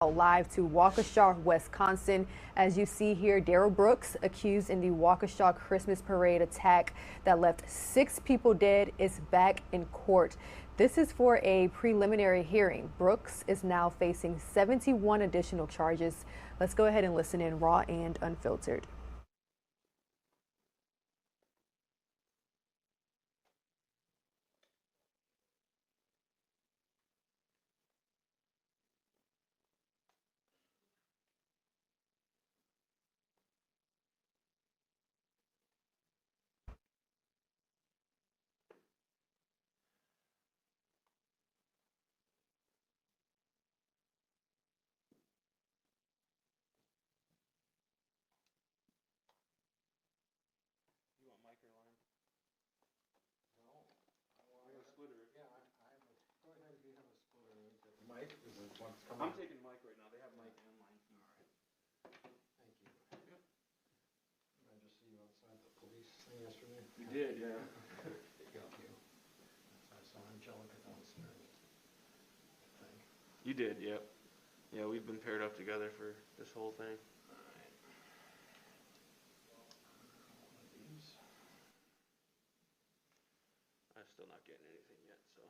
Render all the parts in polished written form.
Live to Waukesha, Wisconsin. As you see here, Darrell Brooks, accused in the Waukesha Christmas parade attack that left 6 people dead, is back in court. This is for a preliminary hearing. Brooks is now facing 71 additional charges. Let's go ahead and listen in raw and unfiltered. I'm taking Mike right now. They have Mike and mine. All right. Thank you. Yep. I just see you outside the police thing yesterday. You did, yeah. Got you. I saw Angelica downstairs. You did, yep. Yeah, we've been paired up together for this whole thing. All right. I'm still not getting anything yet, so.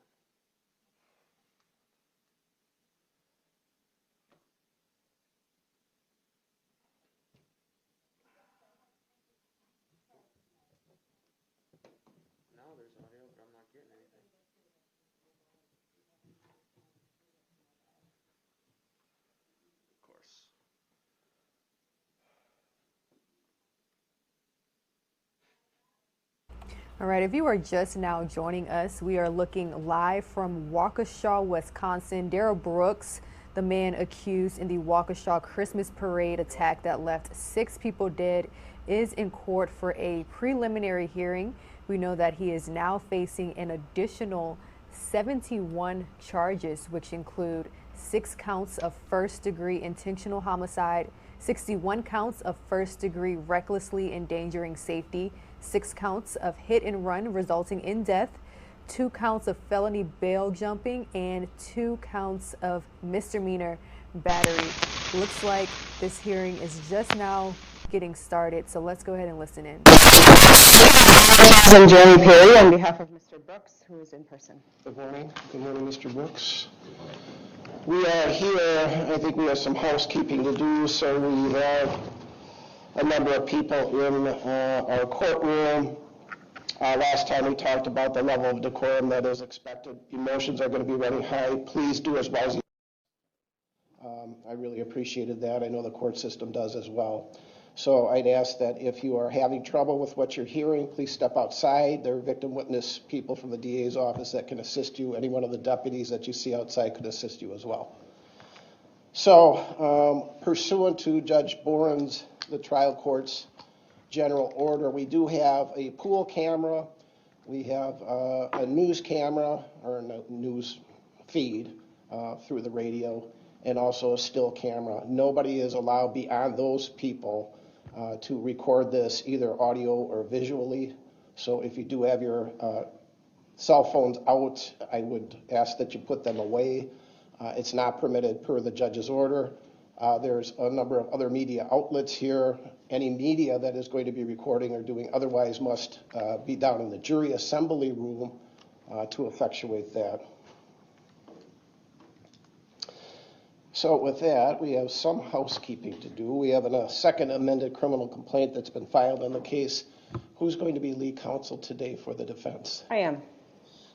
Now there's audio, but I'm not getting anything. Of course. All right, if you are just now joining us, we are looking live from Waukesha, Wisconsin. Darrell Brooks, the man accused in the Waukesha Christmas parade attack that left 6 people dead, is in court for a preliminary hearing. We know that he is now facing an additional 71 charges, which include 6 counts of first-degree intentional homicide, 61 counts of first-degree recklessly endangering safety, 6 counts of hit and run resulting in death, 2 counts of felony bail jumping, and 2 counts of misdemeanor battery. Looks like this hearing is just now getting started, so let's go ahead and listen in. I'm Jeremy Perry on behalf of Mr. Brooks, who is in person. Good morning. Good morning, Mr. Brooks. We are here. I think we have some housekeeping to do, so we have a number of people in our courtroom. Last time we talked about the level of decorum that is expected. Emotions are going to be running high. Please do as well as you I really appreciated that. I know the court system does as well. So I'd ask that if you are having trouble with what you're hearing, please step outside. There are victim witness people from the DA's office that can assist you. Any one of the deputies that you see outside could assist you as well. So pursuant to Judge Boren's, the trial court's general order, we do have a pool camera. We have a news camera or a news feed through the radio, and also a still camera. Nobody is allowed beyond those people to record this either audio or visually. So if you do have your cell phones out, I would ask that you put them away. It's not permitted per the judge's order. There's a number of other media outlets here. Any media that is going to be recording or doing otherwise must be down in the jury assembly room to effectuate that. So with that, we have some housekeeping to do. We have a second amended criminal complaint that's been filed on the case. Who's going to be lead counsel today for the defense? I am.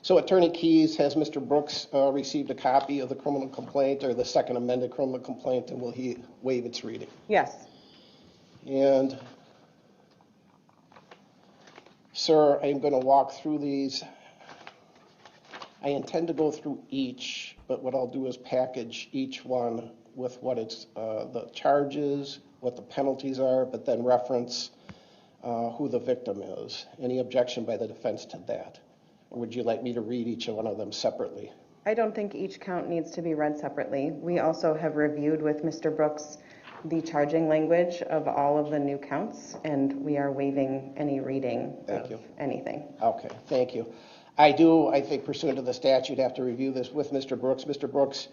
So Attorney Keyes, has Mr. Brooks received a copy of the criminal complaint or the second amended criminal complaint, and will he waive its reading? Yes. And, sir, I'm going to walk through these. I intend to go through each, but what I'll do is package each one with what it's the charges, what the penalties are, but then reference who the victim is. Any objection by the defense to that? Or would you like me to read each one of them separately? I don't think each count needs to be read separately. We also have reviewed with Mr. Brooks the charging language of all of the new counts, and we are waiving any reading of anything. Okay, thank you. I think pursuant to the statute, have to review this with Mr. Brooks. Mr. Brooks,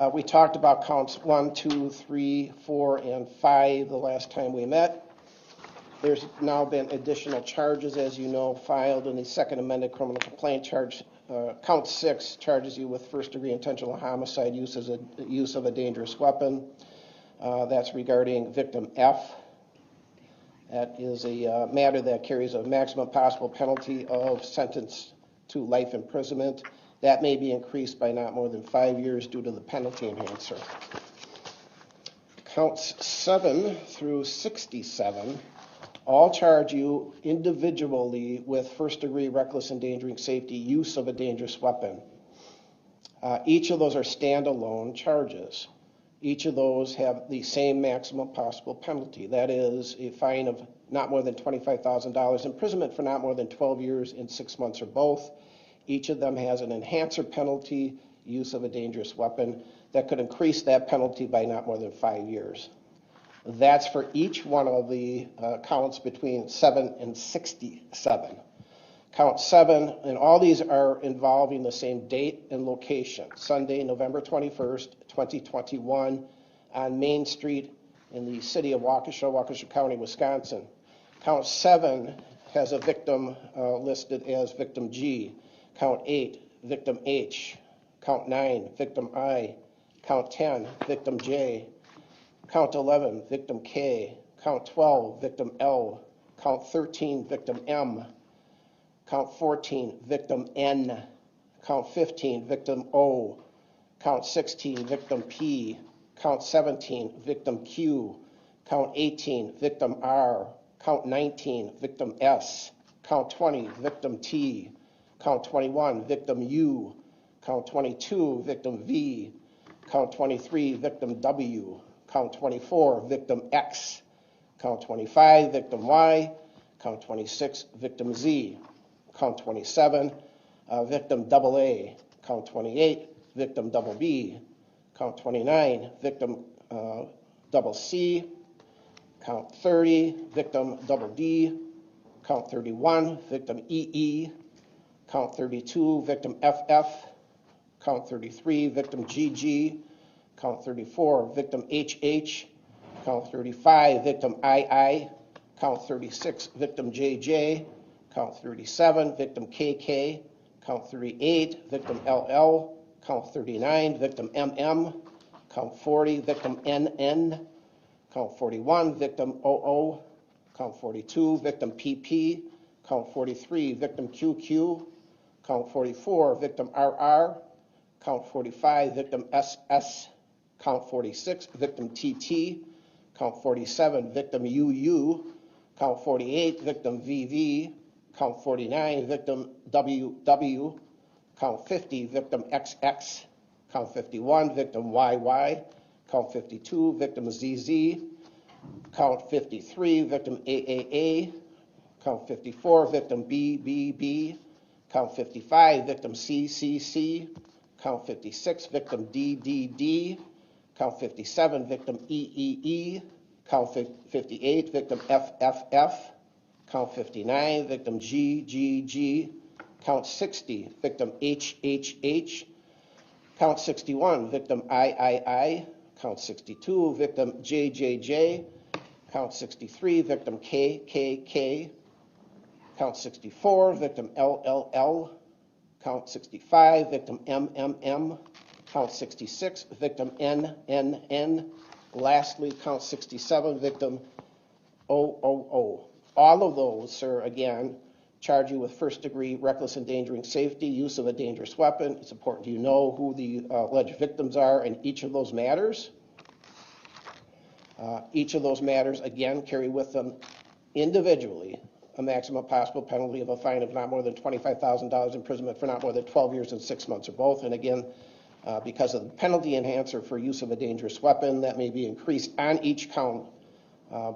We talked about counts 1, 2, 3, 4, and 5 the last time we met. There's now been additional charges, as you know, filed in the second amended criminal complaint charge. Count 6 charges you with first-degree intentional homicide, use of a dangerous weapon. That's regarding victim F. That is a matter that carries a maximum possible penalty of sentence to life imprisonment. That may be increased by not more than 5 years due to the penalty enhancer. Counts 7 through 67 all charge you individually with first-degree reckless endangering safety, use of a dangerous weapon. Each of those are standalone charges. Each of those have the same maximum possible penalty. That is a fine of not more than $25,000, imprisonment for not more than 12 years and 6 months or both. Each of them has an enhancer penalty, use of a dangerous weapon, that could increase that penalty by not more than 5 years. That's for each one of the counts between 7 and 67. Count 7, and all these are involving the same date and location, Sunday, November 21st, 2021, on Main Street in the city of Waukesha, Waukesha County, Wisconsin. Count 7 has a victim listed as victim G. Count 8, victim H. Count 9, victim I. Count 10, victim J. Count 11, victim K. Count 12, victim L. Count 13, victim M. Count 14, victim N. Count 15, victim O. Count 16, victim P. Count 17, victim Q. Count 18, victim R. Count 19, victim S. Count 20, victim T. Count 21, victim U. Count 22, victim V. Count 23, victim W. Count 24, victim X. Count 25, victim Y. Count 26, victim Z. Count 27, victim AA. Count 28, victim B. Count 29, victim double C. Count 30, victim double D. Count 31, victim EE. Count 32, victim FF. Count 33, victim GG. Count 34, victim HH. Count 35, victim II. Count 36, victim JJ. Count 37, victim KK. Count 38, victim LL. Count 39, victim MM. Count 40, victim NN. Count 41, victim OO. Count 42, victim PP. Count 43, victim QQ. Count 44, victim RR. Count 45, victim SS. Count 46, victim TT. Count 47, victim UU. Count 48, victim VV. Count 49, victim WW. Count 50, victim XX. Count 51, victim YY. Count 52, victim ZZ. Count 53, victim AAA. Count 54, victim BBB. Count 55, victim CCC. Count 56, victim DDD. Count 57, victim EEE. Count 58, victim FFF. Count 59, victim GGG. Count 60, victim HHH. Count 61, victim III. Count 62, victim JJJ. Count 63, victim KKK. Count 64, victim LLL. Count 65, victim MMM. Count 66, victim NNN. Lastly, count 67, victim OOO. All of those, sir, again, charge you with first-degree reckless endangering safety, use of a dangerous weapon. It's important you know who the alleged victims are in each of those matters. Each of those matters, again, carry with them individually a maximum possible penalty of a fine of not more than $25,000, imprisonment for not more than 12 years and 6 months or both. And again, because of the penalty enhancer for use of a dangerous weapon, that may be increased on each count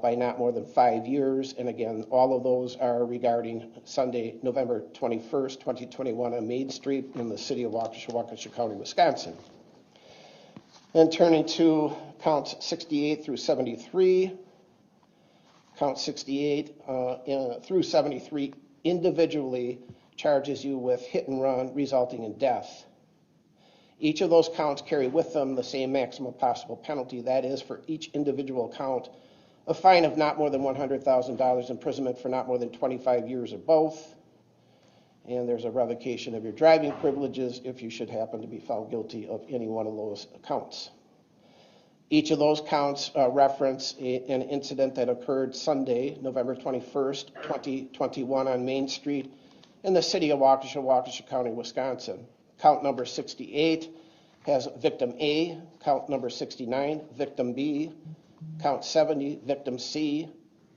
by not more than 5 years. And again, all of those are regarding Sunday, November 21st, 2021 on Main Street in the city of Waukesha, Waukesha County, Wisconsin. Then turning to counts 68 through 73. Count 68 through 73 individually charges you with hit and run resulting in death. Each of those counts carry with them the same maximum possible penalty. That is, for each individual count, a fine of not more than $100,000, imprisonment for not more than 25 years or both. And there's a revocation of your driving privileges if you should happen to be found guilty of any one of those counts. Each of those counts reference an incident that occurred Sunday, November 21st, 2021 on Main Street in the city of Waukesha, Waukesha County, Wisconsin. Count number 68 has victim A, count number 69, victim B, count 70, victim C,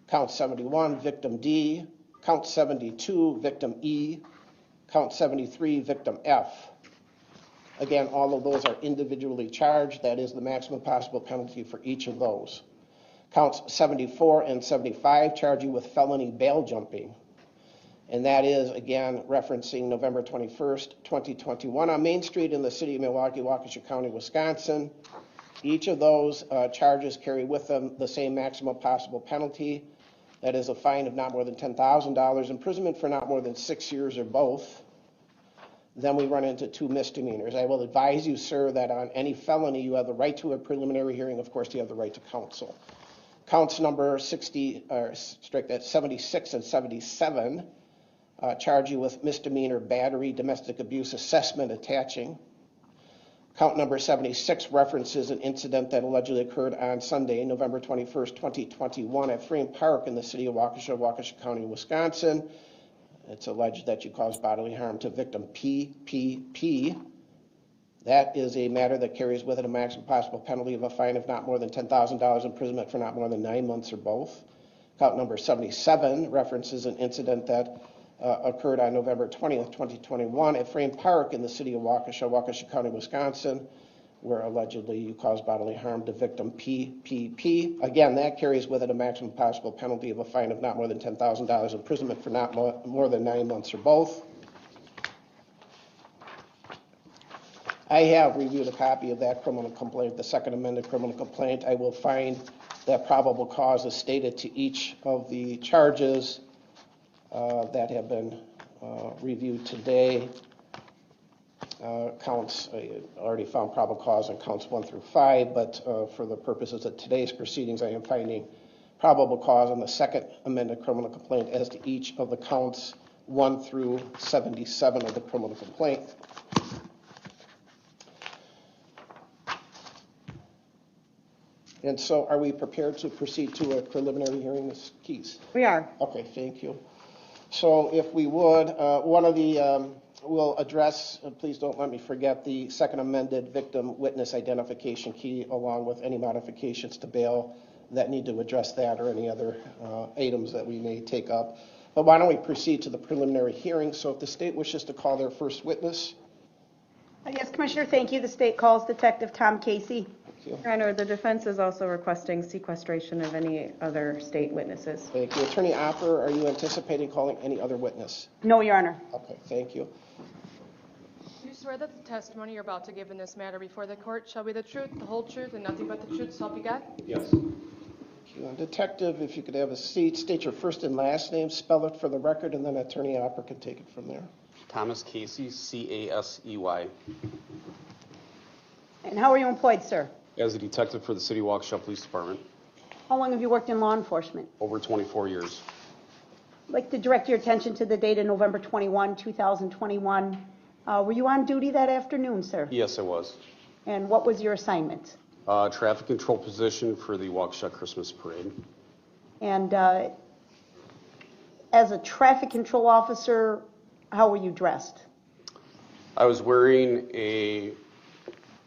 count 71, victim D, count 72, victim E, count 73, victim F. Again, all of those are individually charged. That is the maximum possible penalty for each of those. Counts 74 and 75 charge you with felony bail jumping. And that is, again, referencing November 21st, 2021 on Main Street in the city of Milwaukee, Waukesha County, Wisconsin. Each of those charges carry with them the same maximum possible penalty. That is a fine of not more than $10,000, imprisonment for not more than 6 years or both. Then we run into 2 misdemeanors. I will advise you, sir, that on any felony, you have the right to a preliminary hearing. Of course, you have the right to counsel. Counts number 76 and 77 charge you with misdemeanor battery, domestic abuse assessment attaching. Count number 76 references an incident that allegedly occurred on Sunday, November 21st, 2021 at Frame Park in the city of Waukesha, Waukesha County, Wisconsin. It's alleged that you caused bodily harm to victim PPP. That is a matter that carries with it a maximum possible penalty of a fine of not more than $10,000, imprisonment for not more than 9 months or both. Count number 77 references an incident that occurred on November 20th, 2021 at Frame Park in the city of Waukesha, Waukesha County, Wisconsin, where allegedly you caused bodily harm to victim PPP. Again, that carries with it a maximum possible penalty of a fine of not more than $10,000, imprisonment for not more than 9 months or both. I have reviewed a copy of that criminal complaint, the second amended criminal complaint. I will find that probable cause is stated to each of the charges that have been reviewed today. Counts, I already found probable cause on counts 1 through 5, but for the purposes of today's proceedings, I am finding probable cause on the second amended criminal complaint as to each of the counts 1 through 77 of the criminal complaint. And so are we prepared to proceed to a preliminary hearing, Ms. Keys? We are. Okay, thank you. So if we would, one of the, we'll address, please don't let me forget, the second amended victim witness identification key, along with any modifications to bail that need to address that or any other items that we may take up. But why don't we proceed to the preliminary hearing? So if the state wishes to call their first witness. Yes, Commissioner, thank you. The state calls Detective Tom Casey. Thank you. Your Honor, the defense is also requesting sequestration of any other state witnesses. Thank you. Attorney Opper, are you anticipating calling any other witness? No, Your Honor. Okay, thank you. Do you swear that the testimony you're about to give in this matter before the court shall be the truth, the whole truth, and nothing but the truth, so help you God? Yes. Thank you. Detective, if you could have a seat, state your first and last name, spell it for the record, and then Attorney Opper can take it from there. Thomas Casey, C-A-S-E-Y. And how are you employed, sir? As a detective for the City of Waukesha Police Department, How long have you worked in law enforcement? over 24 years. I'd like to direct your attention to the date of November 21, 2021. Were you on duty that afternoon, sir? Yes, I was. And what was your assignment? Traffic control position for the Waukesha Christmas Parade. And as a traffic control officer, how were you dressed? I was wearing a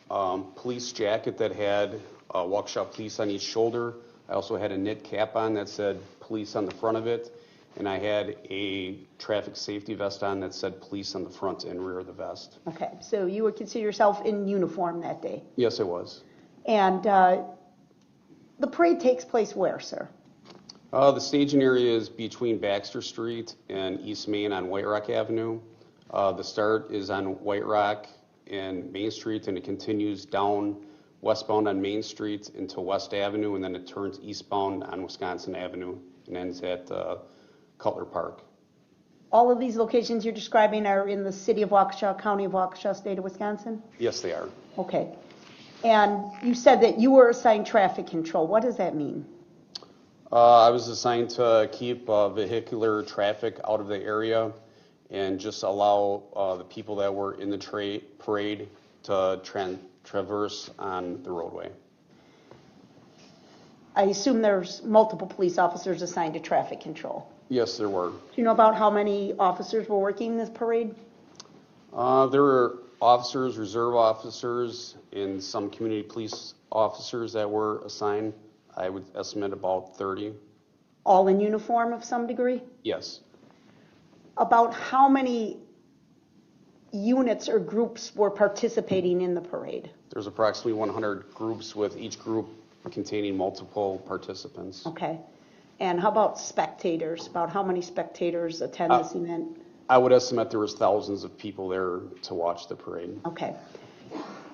police jacket that had Waukesha Police on each shoulder. I also had a knit cap on that said police on the front of it. And I had a traffic safety vest on that said police on the front and rear of the vest. Okay, so you would consider yourself in uniform that day. Yes, I was. And the parade takes place where, sir? The staging area is between Baxter Street and East Main on White Rock Avenue. The start is on White Rock and Main Street, and it continues down westbound on Main Street into West Avenue, and then it turns eastbound on Wisconsin Avenue and ends at Cutler Park. All of these locations you're describing are in the city of Waukesha, county of Waukesha, state of Wisconsin? Yes, they are. Okay. And you said that you were assigned traffic control. What does that mean? I was assigned to keep vehicular traffic out of the area and just allow the people that were in the parade to traverse on the roadway. I assume there's multiple police officers assigned to traffic control. Yes, there were. Do you know about how many officers were working this parade? There were officers, reserve officers, and some community police officers that were assigned. I would estimate about 30. All in uniform of some degree? Yes. About how many units or groups were participating in the parade? There's approximately 100 groups, with each group containing multiple participants. Okay. And how about spectators? About how many spectators attend this event? I would estimate there was thousands of people there to watch the parade. Okay.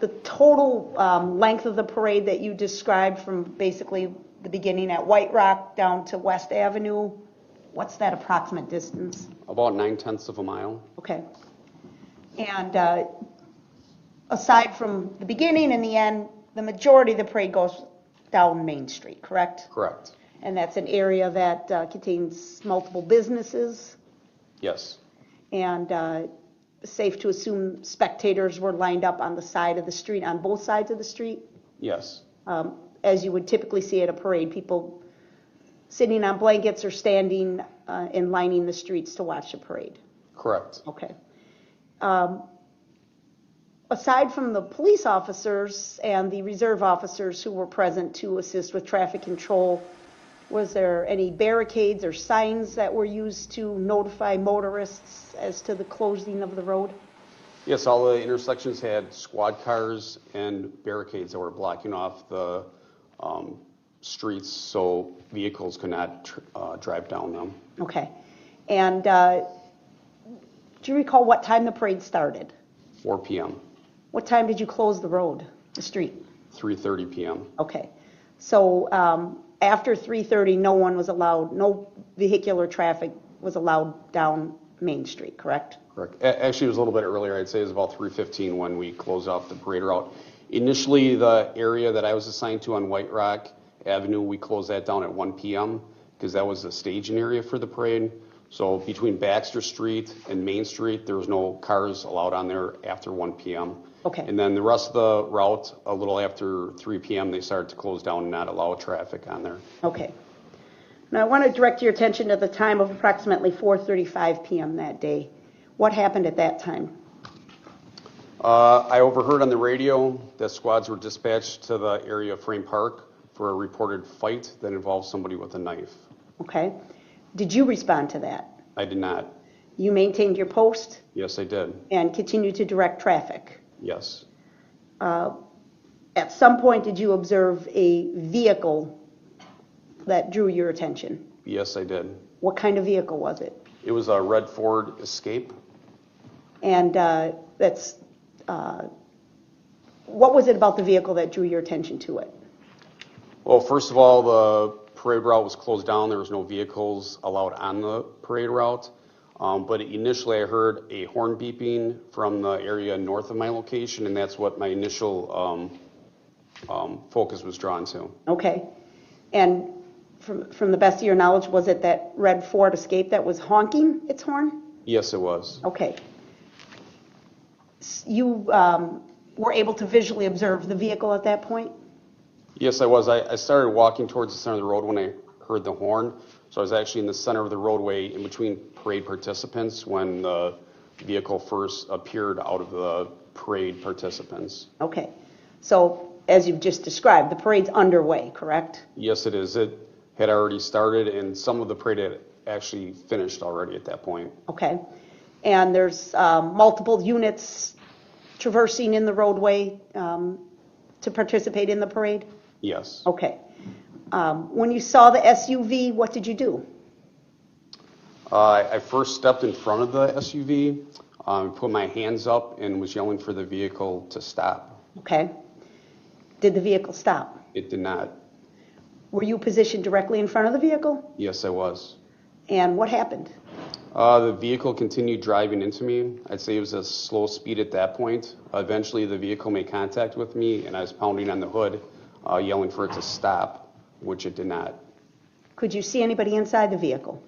The total length of the parade that you described from basically the beginning at White Rock down to West Avenue, what's that approximate distance? About 9/10 of a mile. Okay. And aside from the beginning and the end, the majority of the parade goes down Main Street, correct? Correct. And that's an area that contains multiple businesses, Yes. and safe to assume spectators were lined up on the side of the street, on both sides of the street? Yes. As you would typically see at a parade, people sitting on blankets or standing and lining the streets to watch the parade. Correct. Okay. Aside from the police officers and the reserve officers who were present to assist with traffic control, was there any barricades or signs that were used to notify motorists as to the closing of the road? Yes, all the intersections had squad cars and barricades that were blocking off the streets so vehicles could not drive down them. Okay. And do you recall what time the parade started? 4 p.m. What time did you close the road, the street? 3:30 p.m. Okay. So after 3:30, no one was allowed, no vehicular traffic was allowed down Main Street, correct? Correct. Actually, it was a little bit earlier. I'd say it was about 3:15 when we closed off the parade route. Initially, the area that I was assigned to on White Rock Avenue, we closed that down at 1 p.m. because that was the staging area for the parade. So between Baxter Street and Main Street, there was no cars allowed on there after 1 p.m. Okay. And then the rest of the route, a little after 3 p.m., they started to close down and not allow traffic on there. Okay. Now I want to direct your attention to the time of approximately 4:35 p.m. that day. What happened at that time? I overheard on the radio that squads were dispatched to the area of Frame Park for a reported fight that involved somebody with a knife. Okay. Did you respond to that? I did not. You maintained your post Yes, I did. and continued to direct traffic. Yes. At some point, did you observe a vehicle that drew your attention? Yes, I did. What kind of vehicle was it? It was a red Ford Escape. And what was it about the vehicle that drew your attention to it? Well, first of all, the parade route was closed down. There was no vehicles allowed on the parade route. But initially I heard a horn beeping from the area north of my location, and that's what my initial focus was drawn to. Okay. And from the best of your knowledge, was it that red Ford Escape that was honking its horn? Yes, it was. Okay. You were able to visually observe the vehicle at that point? Yes, I was. I started walking towards the center of the road when I heard the horn. So I was actually in the center of the roadway in between parade participants when the vehicle first appeared out of the parade participants. Okay. So as you've just described, the parade's underway, correct? Yes, it is. It had already started, and some of the parade had actually finished already at that point. Okay. And there's multiple units traversing in the roadway to participate in the parade? Yes. Okay. When you saw the SUV, what did you do? I first stepped in front of the SUV, put my hands up, and was yelling for the vehicle to stop. Okay. Did the vehicle stop? It did not. Were you positioned directly in front of the vehicle? Yes, I was. And what happened? The vehicle continued driving into me. I'd say it was a slow speed at that point. Eventually, the vehicle made contact with me, and I was pounding on the hood, yelling for it to stop, which it did not. Could you see anybody inside the vehicle?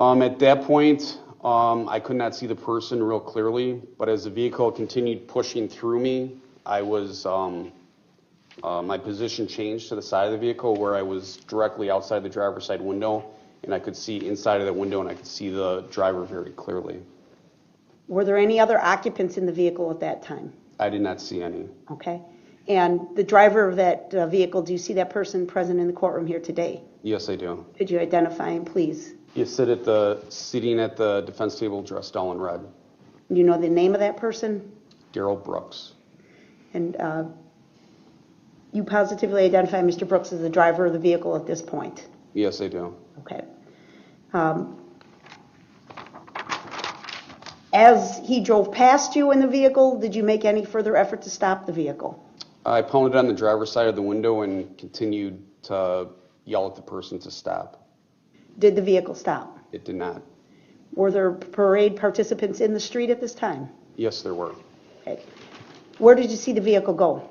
At that point, I could not see the person real clearly, but as the vehicle continued pushing through me, I was, my position changed to the side of the vehicle where I was directly outside the driver's side window, and I could see inside of the window, and I could see the driver very clearly. Were there any other occupants in the vehicle at that time? I did not see any. Okay. And the driver of that vehicle, do you see that person present in the courtroom here today? Yes, I do. Could you identify him, please? He's sitting at the defense table dressed all in red. Do you know the name of that person? Darrell Brooks. And you positively identify Mr. Brooks as the driver of the vehicle at this point? Yes, I do. Okay. As he drove past you in the vehicle, did you make any further effort to stop the vehicle? I pounded on the driver's side of the window and continued to yell at the person to stop. Did the vehicle stop? It did not. Were there parade participants in the street at this time? Yes, there were. Okay. Where did you see the vehicle go?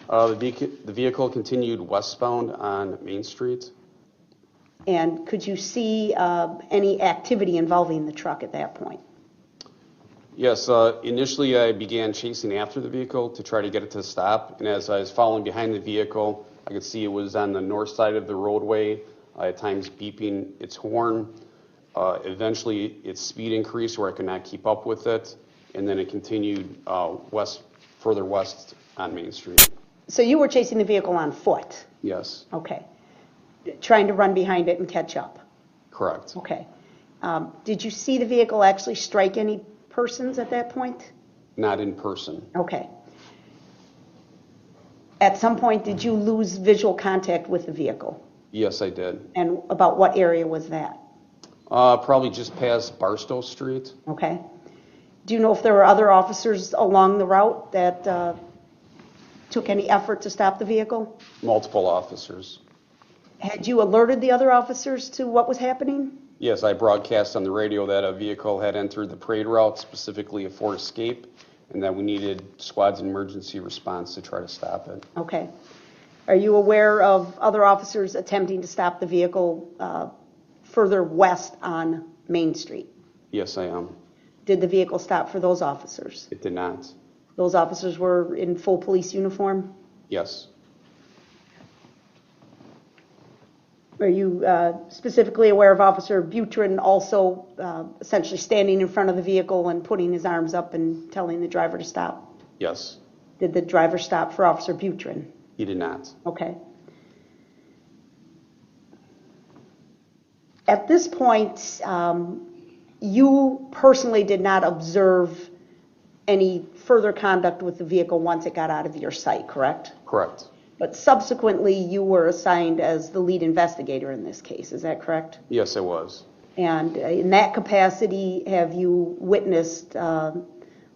The vehicle continued westbound on Main Street. And could you see any activity involving the truck at that point? Yes, initially I began chasing after the vehicle to try to get it to stop, and as I was following behind the vehicle, I could see it was on the north side of the roadway, at times beeping its horn. Eventually its speed increased where I could not keep up with it, and then it continued further west on Main Street. So you were chasing the vehicle on foot? Yes. Okay. Trying to run behind it and catch up? Correct. Okay. Did you see the vehicle actually strike any persons at that point? Not in person. Okay. At some point, did you lose visual contact with the vehicle? Yes, I did. And about what area was that? Probably just past Barstow Street. Okay. Do you know if there were other officers along the route that took any effort to stop the vehicle? Multiple officers. Had you alerted the other officers to what was happening? Yes, I broadcast on the radio that a vehicle had entered the parade route, specifically a Ford Escape, and that we needed squad's emergency response to try to stop it. Okay. Are you aware of other officers attempting to stop the vehicle further west on Main Street? Yes, I am. Did the vehicle stop for those officers? It did not. Those officers were in full police uniform? Yes. Are you specifically aware of Officer Butrin also essentially standing in front of the vehicle and putting his arms up and telling the driver to stop? Yes. Did the driver stop for Officer Butrin? He did not. Okay. At this point, you personally did not observe any further conduct with the vehicle once it got out of your sight, correct? Correct. But subsequently, you were assigned as the lead investigator in this case, is that correct? Yes, I was. And in that capacity, have you witnessed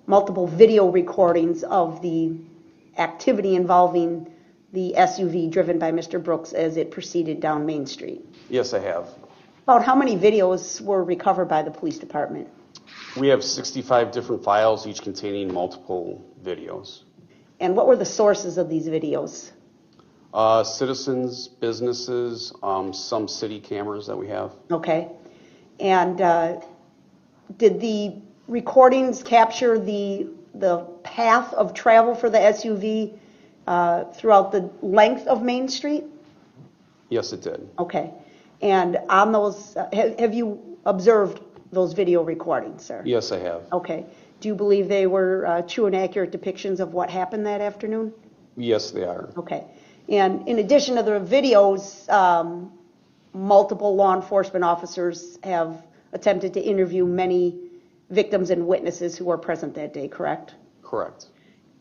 multiple video recordings of the activity involving the SUV driven by Mr. Brooks as it proceeded down Main Street? Yes, I have. About how many videos were recovered by the police department? We have 65 different files, each containing multiple videos. And what were the sources of these videos? Citizens, businesses, some city cameras that we have. Okay. And did the recordings capture the path of travel for the SUV throughout the length of Main Street? Yes, it did. Okay. And on those, have you observed those video recordings, sir? Yes, I have. Okay. Do you believe they were true and accurate depictions of what happened that afternoon? Yes, they are. Okay. And in addition to the videos, multiple law enforcement officers have attempted to interview many victims and witnesses who were present that day, correct? Correct.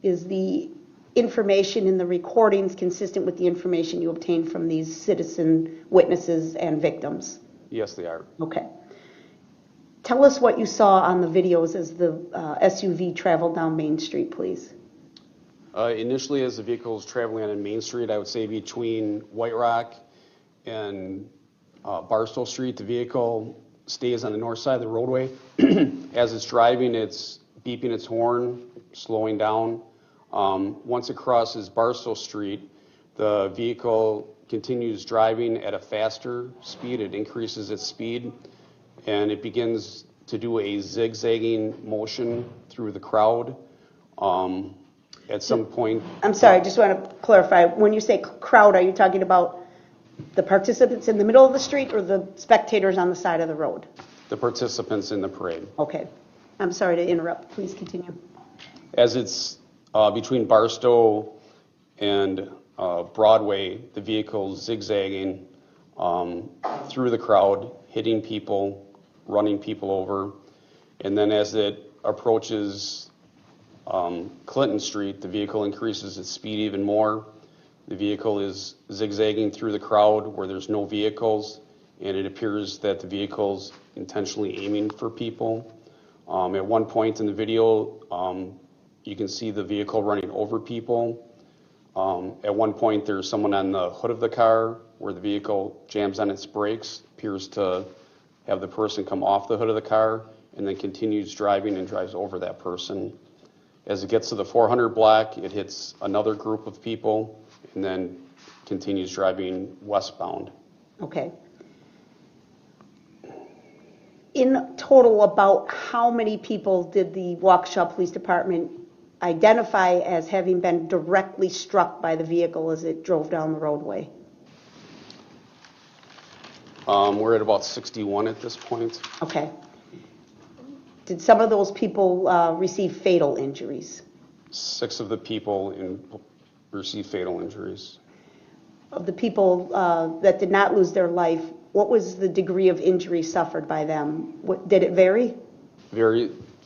Is the information in the recordings consistent with the information you obtained from these citizen witnesses and victims? Yes, they are. Okay. Tell us what you saw on the videos as the SUV traveled down Main Street, please. Initially, as the vehicle was traveling on Main Street, I would say between White Rock and Barstow Street, the vehicle stays on the north side of the roadway. As it's driving, it's beeping its horn, slowing down. Once it crosses Barstow Street, the vehicle continues driving at a faster speed. It increases its speed, and it begins to do a zigzagging motion through the crowd. At some point... I'm sorry, I just want to clarify. When you say crowd, are you talking about the participants in the middle of the street or the spectators on the side of the road? The participants in the parade. Okay. I'm sorry to interrupt. Please continue. As it's between Barstow and Broadway, the vehicle zigzagging through the crowd, hitting people, running people over. And then as it approaches Clinton Street, the vehicle increases its speed even more. The vehicle is zigzagging through the crowd where there's no vehicles, and it appears that the vehicle's intentionally aiming for people. At one point in the video, you can see the vehicle running over people. At one point, there's someone on the hood of the car where the vehicle jams on its brakes, appears to have the person come off the hood of the car, and then continues driving and drives over that person. As it gets to the 400 block, it hits another group of people and then continues driving westbound. Okay. In total, about how many people did the Waukesha Police Department identify as having been directly struck by the vehicle as it drove down the roadway? We're at about 61 at this point. Okay. Did some of those people receive fatal injuries? 6 of the people received fatal injuries. Of the people that did not lose their life, what was the degree of injury suffered by them? Did it vary?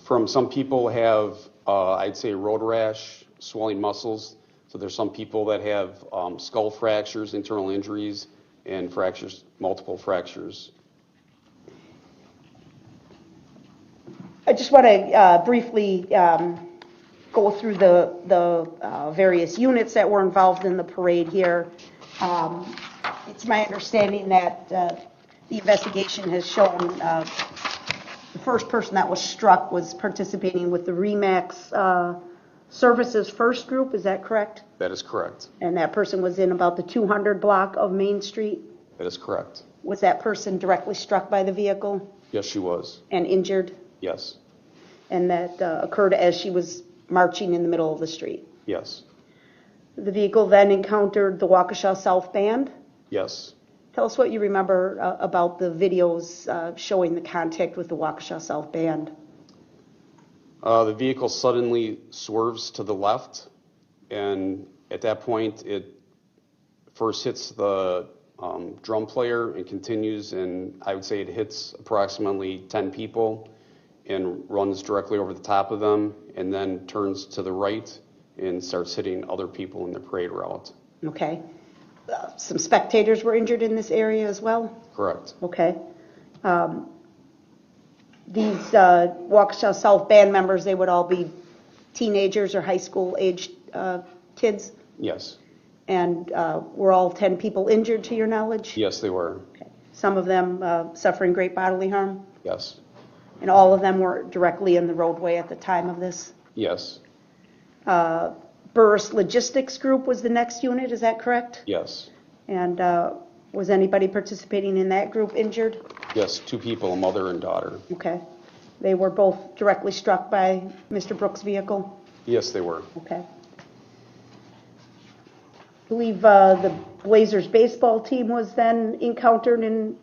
From some people have, I'd say, road rash, swelling muscles. So there's some people that have skull fractures, internal injuries, and fractures, multiple fractures. I just want to briefly go through the various units that were involved in the parade here. It's my understanding that the investigation has shown the first person that was struck was participating with the RE/MAX Services First Group. Is that correct? That is correct. And that person was in about the 200 block of Main Street? That is correct. Was that person directly struck by the vehicle Yes, she was. and injured? Yes. And that occurred as she was marching in the middle of the street? Yes. The vehicle then encountered the Waukesha South Band? Yes. Tell us what you remember about the videos showing the contact with the Waukesha South Band. The vehicle suddenly swerves to the left, and at that point, it first hits the drum player and continues, and I would say it hits approximately 10 people and runs directly over the top of them, and then turns to the right and starts hitting other people in the parade route. Okay. Some spectators were injured in this area as well? Correct. Okay. These Waukesha South Band members, they would all be teenagers or high school aged kids? Yes. And were all 10 people injured to your knowledge? Yes, they were. Okay. Some of them suffering great bodily harm? Yes. And all of them were directly in the roadway at the time of this? Yes. Burris Logistics Group was the next unit, is that correct? Yes. And was anybody participating in that group injured? Yes, 2 people, a mother and daughter. Okay. They were both directly struck by Mr. Brooks' vehicle? Yes, they were. Okay. I believe the Blazers baseball team was then encountered in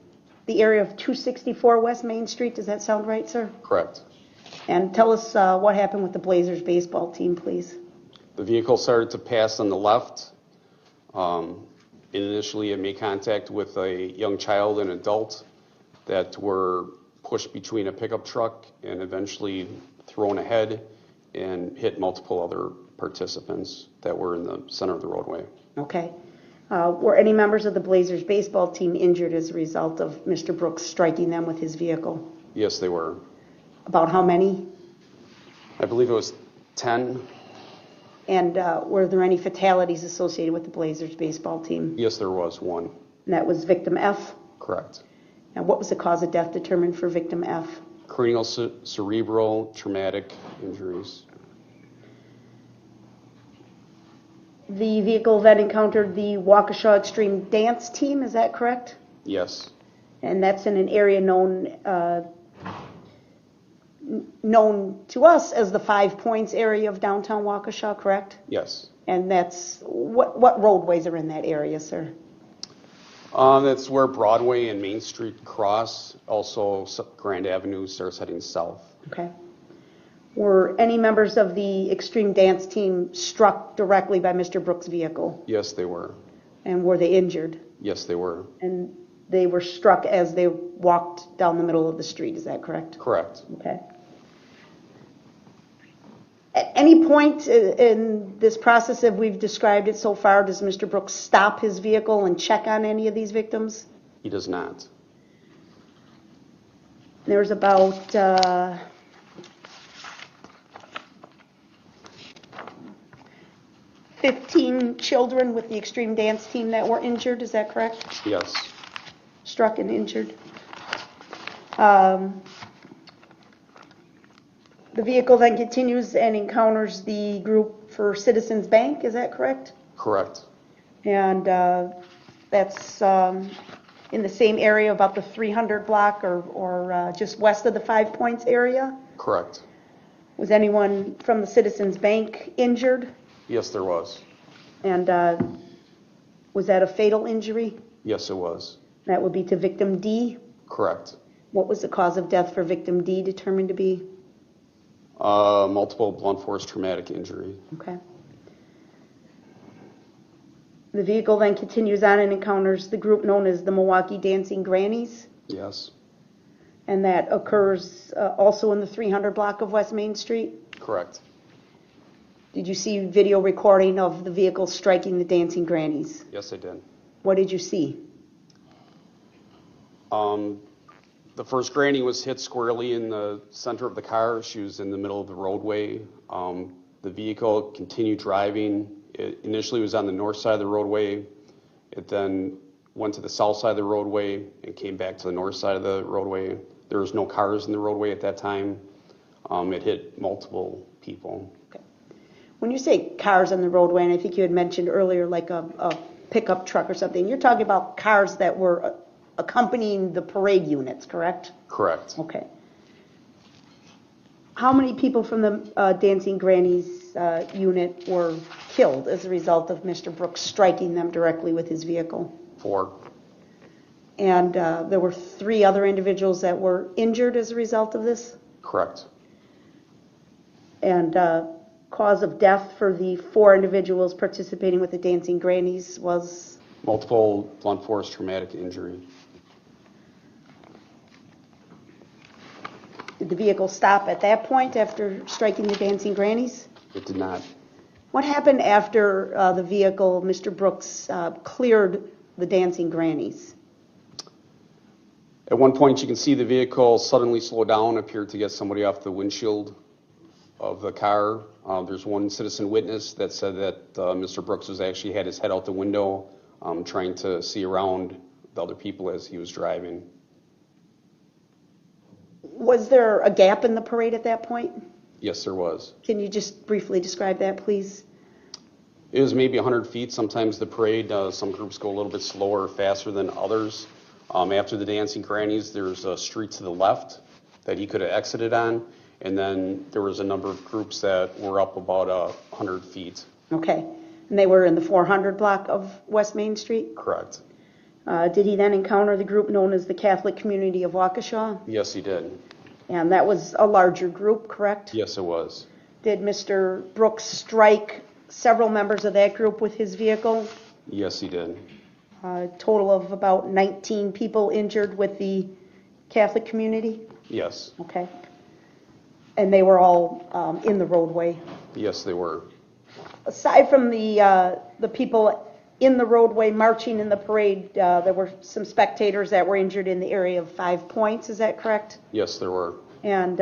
the area of 264 West Main Street. Does that sound right, sir? Correct. And tell us what happened with the Blazers baseball team, please. The vehicle started to pass on the left. Initially, it made contact with a young child and adult that were pushed between a pickup truck and eventually thrown ahead and hit multiple other participants that were in the center of the roadway. Okay. Were any members of the Blazers baseball team injured as a result of Mr. Brooks striking them with his vehicle? Yes, they were. About how many? I believe it was 10. And were there any fatalities associated with the Blazers baseball team? Yes, there was one. And that was victim F? Correct. And what was the cause of death determined for victim F? Cranial cerebral traumatic injuries. The vehicle then encountered the Waukesha Extreme Dance Team, is that correct? Yes, And that's in an area known to us as the 5 Points area of downtown Waukesha, correct? yes. And that's, what roadways are in that area, sir? That's where Broadway and Main Street cross. Also, Grand Avenue starts heading south. Okay. Were any members of the Extreme Dance Team struck directly by Mr. Brooks' vehicle? Yes, they were. And were they injured? Yes, they were. And they were struck as they walked down the middle of the street, is that correct? Correct. Okay. At any point in this process that we've described it so far, does Mr. Brooks stop his vehicle and check on any of these victims? He does not. There's about 15 children with the Extreme Dance Team that were injured, is that correct? Yes, Struck and injured. The vehicle then continues and encounters the group for Citizens Bank, is that correct? correct. And that's in the same area, about the 300 block or just west of the 5 Points area? Correct. Was anyone from the Citizens Bank injured? Yes, there was. And was that a fatal injury? Yes, it was. That would be to victim D. Correct. What was the cause of death for victim D determined to be? Multiple blunt force traumatic injury. Okay. The vehicle then continues on and encounters the group known as the Milwaukee Dancing Grannies, Yes, and that occurs also in the 300 block of West Main Street. correct. Did you see video recording of the vehicle striking the Dancing Grannies? Yes, I did. What did you see? The first granny was hit squarely in the center of the car. She was in the middle of the roadway. The vehicle continued driving. It initially was on the north side of the roadway. It then went to the south side of the roadway and came back to the north side of the roadway. There was no cars in the roadway at that time. It hit multiple people. Okay. When you say cars on the roadway, and I think you had mentioned earlier like a pickup truck or something, you're talking about cars that were accompanying the parade units, correct? Correct. Okay. How many people from the Dancing Grannies unit were killed as a result of Mr. Brooks striking them directly with his vehicle? 4. And there were 3 other individuals that were injured as a result of this? Correct. And cause of death for the 4 individuals participating with the Dancing Grannies was? Multiple blunt force traumatic injury. Did the vehicle stop at that point after striking the Dancing Grannies? It did not. What happened after the vehicle, Mr. Brooks, cleared the Dancing Grannies? At one point, you can see the vehicle suddenly slow down, appeared to get somebody off the windshield of the car. There's one citizen witness that said that Mr. Brooks was actually had his head out the window, trying to see around the other people as he was driving. Was there a gap in the parade at that point? Yes, there was. Can you just briefly describe that, please? It was maybe 100 feet. Sometimes the parade, some groups go a little bit slower or faster than others. After the Dancing Grannies, there's a street to the left that he could have exited on, and then there was a number of groups that were up about 100 feet. Okay. And they were in the 400 block of West Main Street? Correct. Did he then encounter the group known as the Catholic Community of Waukesha? Yes, he did. And that was a larger group, correct? Yes, it was. Did Mr. Brooks strike several members of that group with his vehicle? Yes, he did. A total of about 19 people injured with the Catholic community? Yes. Okay. And they were all in the roadway? Yes, they were. Aside from the people in the roadway marching in the parade, there were some spectators that were injured in the area of 5 Points, is that correct? Yes, there were. And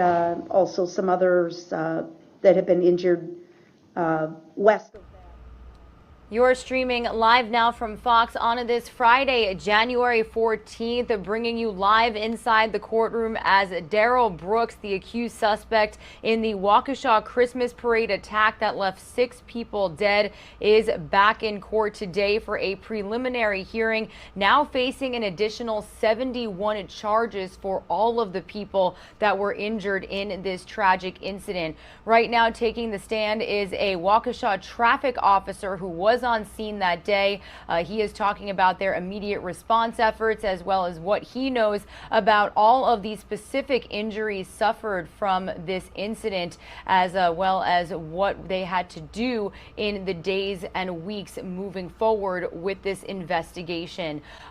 also some others that have been injured west of that. You're streaming live now from Fox on this Friday, January 14th, bringing you live inside the courtroom as Darrell Brooks, the accused suspect in the Waukesha Christmas parade attack that left 6 people dead, is back in court today for a preliminary hearing, now facing an additional 71 charges for all of the people that were injured in this tragic incident. Right now, taking the stand is a Waukesha traffic officer who was on scene that day. He is talking about their immediate response efforts as well as what he knows about all of the specific injuries suffered from this incident, as well as what they had to do in the days and weeks moving forward with this investigation.